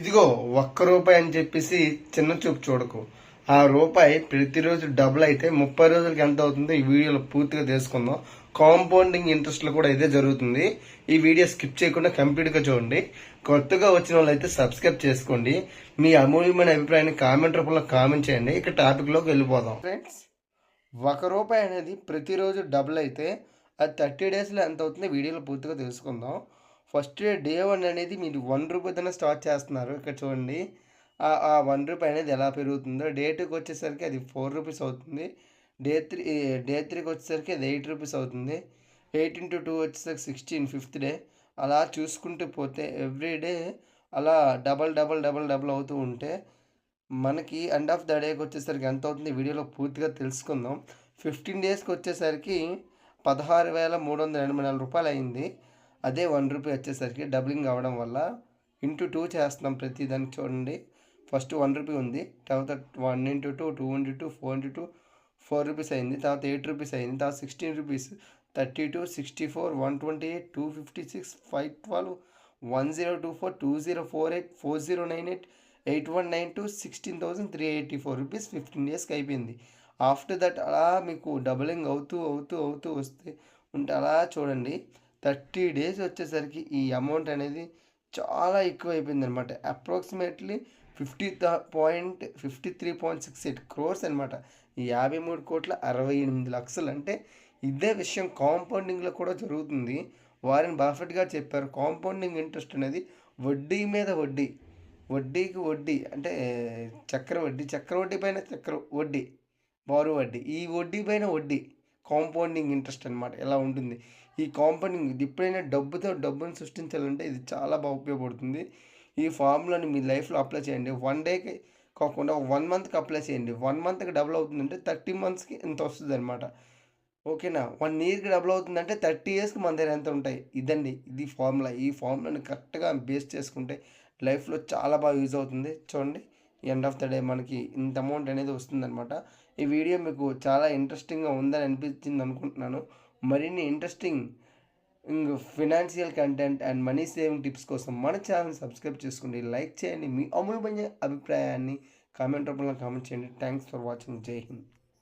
ఇదిగో ఒక్క రూపాయి అని చెప్పేసి చిన్న చూపు చూడకు. ఆ రూపాయి ప్రతిరోజు డబుల్ అయితే 30 రోజులకి ఎంత అవుతుందో ఈ వీడియోలో పూర్తిగా తెలుసుకుందాం. కాంపౌండింగ్ ఇంట్రెస్ట్ లో కూడా ఇదే జరుగుతుంది. ఈ వీడియో స్కిప్ చేయకుండా కంప్లీట్ గా చూడండి. కొత్తగా వచ్చిన వాళ్ళు అయితే సబ్స్క్రైబ్ చేసుకోండి. మీ అమూల్యమైన అభిప్రాయాన్ని కామెంట్ రూపంలో కామెంట్ చేయండి. ఇక టాపిక్ లోకి వెళ్ళిపోదాం. ఫ్రెండ్స్, 1 రూపాయి అనేది ప్రతిరోజు డబుల్ అయితే అది 30 డేస్లో ఎంత అవుతుందో వీడియోలో పూర్తిగా తెలుసుకుందాం. ఫస్ట్ డే 1 అనేది మీరు 1 రూపీతోనే స్టార్ట్ చేస్తున్నారు. ఇక్కడ చూడండి, ఆ 1 రూపాయి అనేది ఎలా పెరుగుతుందో. డే 2కి వచ్చేసరికి అది 4 రూపీస్ అవుతుంది. డే 3కి వచ్చేసరికి అది 8 రూపీస్ అవుతుంది. 8 ఇంటూ 2 వచ్చేసరికి 16 ఫిఫ్త్ డే. అలా చూసుకుంటూ పోతే ఎవ్రీ డే అలా డబల్ డబల్ డబల్ డబల్ అవుతూ ఉంటే మనకి ఎండ్ ఆఫ్ ద డేకి వచ్చేసరికి ఎంత అవుతుంది వీడియోలో పూర్తిగా తెలుసుకుందాం. 15 డేస్కి వచ్చేసరికి 16,384 రూపాయలు అయింది. అదే 1 రూపీ వచ్చేసరికి డబ్లింగ్ అవ్వడం వల్ల ఇంటూ 2 చేస్తున్నాం ప్రతి దానికి. చూడండి, ఫస్ట్ 1 రూపీ ఉంది, తర్వాత 1 ఇంటూ 2, 2 ఇంటూ 2, 4 ఇంటూ 2, 4 రూపీస్ అయింది. తర్వాత 8 రూపీస్ అయింది. తర్వాత 16 రూపీస్, 32, 64, 128, 256, 512, 1024, 2048, 4098, 8192, 16,384 రూపీస్ 15 డేస్కి అయిపోయింది. ఆఫ్టర్ దట్ అలా మీకు డబలింగ్ అవుతూ అవుతూ అవుతూ వస్తే ఉంటే అలా చూడండి, 30 డేస్ వచ్చేసరికి ఈ అమౌంట్ అనేది చాలా ఎక్కువ అయిపోయింది అనమాట. అప్రాక్సిమేట్లీ 53.68 క్రోర్స్ అనమాట. ఈ 53,68,00,000 అంటే ఇదే విషయం కాంపౌండింగ్లో కూడా జరుగుతుంది. వారెన్ బఫెట్ గారు చెప్పారు, కాంపౌండింగ్ ఇంట్రెస్ట్ అనేది వడ్డీ మీద వడ్డీ, వడ్డీకి వడ్డీ అంటే చక్రవడ్డీ, చక్రవడ్డీ పైన వడ్డీ, బారు వడ్డీ, ఈ వడ్డీ పైన వడ్డీ, కాంపౌండింగ్ ఇంట్రెస్ట్ అనమాట. ఎలా ఉంటుంది ఈ కాంపౌండింగ్. ఇది ఎప్పుడైనా డబ్బును సృష్టించాలంటే ఇది చాలా బాగా ఉపయోగపడుతుంది. ఈ ఫార్ములాని మీ లైఫ్లో అప్లై చేయండి. 1 డేకి కాకుండా 1 మంత్కి అప్లై చేయండి. 1 మంత్కి డబుల్ అవుతుందంటే 30 మంత్స్కి ఎంత వస్తుంది అనమాట. ఓకేనా? 1 ఇయర్కి డబుల్ అవుతుందంటే 30 ఇయర్స్కి మన దగ్గర ఎంత ఉంటాయి. ఇదండి, ఇది ఫార్ములా. ఈ ఫార్ములాని కరెక్ట్గా బేస్ చేసుకుంటే లైఫ్లో చాలా బాగా యూజ్ అవుతుంది. చూడండి, ఎండ్ ఆఫ్ ద డే మనకి ఇంత అమౌంట్ అనేది వస్తుందన్నమాట. ఈ వీడియో మీకు చాలా ఇంట్రెస్టింగ్గా ఉందని అనిపించింది అనుకుంటున్నాను. మరిన్ని interesting financial content and money saving tips కోసం మన ఛానల్ సబ్స్క్రైబ్ చేసుకోండి, లైక్ చేయండి, మీ అమూల్యమైన అభిప్రాయాన్ని కామెంట్ రూపంలో కామెంట్ చేయండి. Thanks for watching. జై హింద్.